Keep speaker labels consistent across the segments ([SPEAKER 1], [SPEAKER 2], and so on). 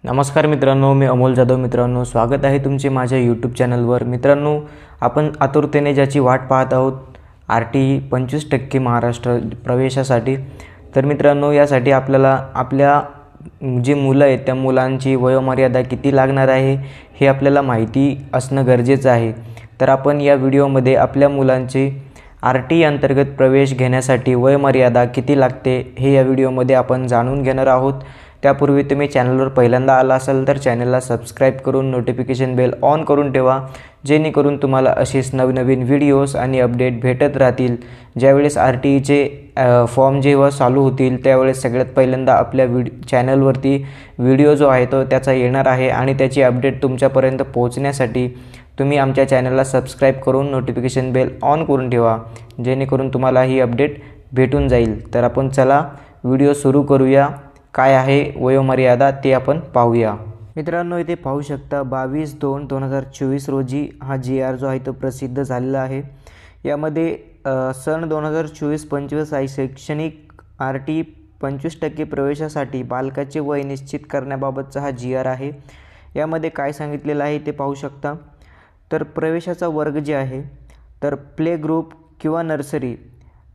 [SPEAKER 1] नमस्कार मित्रांनो, मी अमोल जाधव. मित्रांनो, स्वागत आहे तुमचे माझ्या यूट्यूब चॅनलवर. मित्रांनो, आपण आतुरतेने ज्याची वाट पाहत आहोत RTE 25% महाराष्ट्र प्रवेशासाठी. तर मित्रांनो, यासाठी आपल्याला आपल्या जे मुलं आहेत त्या मुलांची वयोमर्यादा किती लागणार आहे हे आपल्याला माहिती असणं गरजेचं आहे. तर आपण या व्हिडिओमध्ये आपल्या मुलांचे RTE अंतर्गत प्रवेश घेण्यासाठी वयोमर्यादा किती लागते हे या व्हिडिओमध्ये आपण जाणून घेणार आहोत. त्यापूर्वी तुम्ही चॅनलवर पहिल्यांदा आला असाल तर चॅनलला सबस्क्राईब करून नोटिफिकेशन बेल ऑन करून ठेवा, जेणेकरून तुम्हाला असेच नवनवीन व्हिडिओज आणि अपडेट भेटत राहतील. ज्यावेळेस RTEचे फॉर्म जेव्हा चालू होतील त्यावेळेस सगळ्यात पहिल्यांदा आपल्या चॅनलवरती व्हिडिओ जो आहे तो त्याचा येणार आहे आणि त्याची अपडेट तुमच्यापर्यंत पोहोचण्यासाठी तुम्ही आमच्या चॅनलला सबस्क्राईब करून नोटिफिकेशन बेल ऑन करून ठेवा, जेणेकरून तुम्हाला ही अपडेट भेटून जाईल. तर आपण चला व्हिडिओ सुरू करूया. काय आहे वयोमर्यादा ते आपण पाहूया. मित्रांनो, इथे पाहू शकता 22/2/2024 रोजी हा GR जो आहे तो प्रसिद्ध झालेला आहे. यामध्ये सन 2024-25 शैक्षणिक RTE 25% प्रवेशासाठी बालकाचे वय निश्चित करण्याबाबतचा हा GR आहे. यामध्ये काय सांगितलेलं आहे ते पाहू शकता. तर प्रवेशाचा वर्ग जे आहे तर प्ले ग्रुप किंवा नर्सरी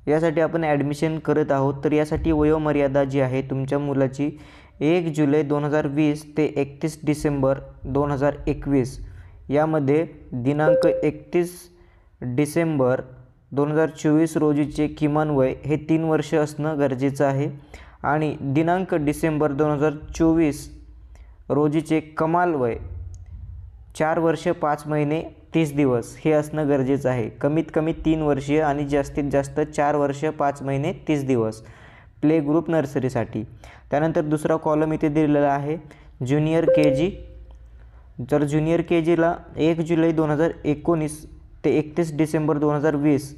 [SPEAKER 1] यासाठी आपण ॲडमिशन करत आहोत. तर यासाठी वयोमर्यादा जी आहे तुमच्या मुलाची 1 जुलै 2020 ते 31 डिसेंबर 2021 यामध्ये दिनांक 31 डिसेंबर 2024 रोजीचे किमान वय हे 3 वर्ष असणं गरजेचं आहे आणि दिनांक डिसेंबर 2024 रोजीचे कमाल वय 4 वर्ष 5 महिने 30 दिवस हे असणं गरजेचं आहे. कमीत कमी 3 वर्षीय आणि जास्तीत जास्त 4 वर्ष 5 महिने 30 दिवस प्ले ग्रुप नर्सरीसाठी. त्यानंतर दुसरा कॉलम इथे दिलेला आहे ज्युनियर KG. तर ज्युनियर KGला 1 जुलै 2019 ते 31 डिसेंबर 2020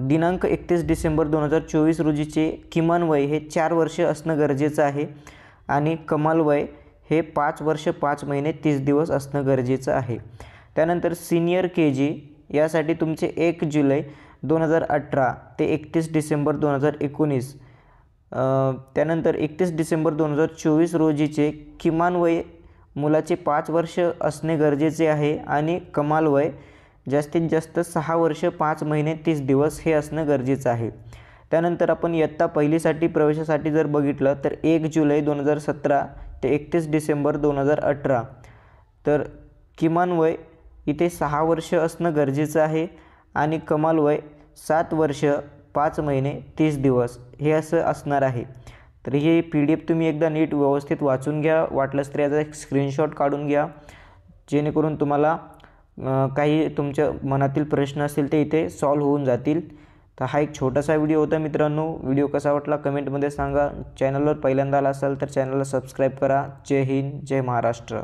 [SPEAKER 1] दिनांक 31 डिसेंबर 2024 रोजीचे किमान वय हे 4 वर्ष असणं गरजेचं आहे आणि कमाल वय हे 5 वर्ष 5 महिने 30 दिवस असणं गरजेचं आहे. त्यानंतर सिनियर KG यासाठी तुमचे 1 जुलै 2018 ते 31 डिसेंबर 2019 त्यानंतर 31 डिसेंबर 2024 रोजीचे किमान वय मुलाचे 5 वर्ष असणे गरजेचे आहे आणि कमाल वय जास्तीत जास्त 6 वर्ष 5 महिने 30 दिवस हे असणं गरजेचं आहे. त्यानंतर आपण इयत्ता पहिलीसाठी प्रवेशासाठी जर बघितलं तर 1 जुलै 2017 ते 31 डिसेंबर 2018 तर किमान वय इथे 6 वर्ष असणं गरजेचं आहे आणि कमाल वय 7 वर्ष 5 महिने 30 दिवस हे असं असणार आहे. तर ही PDF तुम्ही एकदा नीट व्यवस्थित वाचून घ्या. वाटलंच तर याचा एक स्क्रीनशॉट काढून घ्या, जेणेकरून तुम्हाला काही तुमच्या मनातील प्रश्न असतील ते इथे सॉल्व्ह होऊन जातील. तर हा एक छोटासा व्हिडिओ होता मित्रांनो. व्हिडिओ कसा वाटला कमेंटमध्ये सांगा. चॅनलवर पहिल्यांदा आला असाल तर चॅनलला सबस्क्राईब करा. जय हिंद, जय महाराष्ट्र.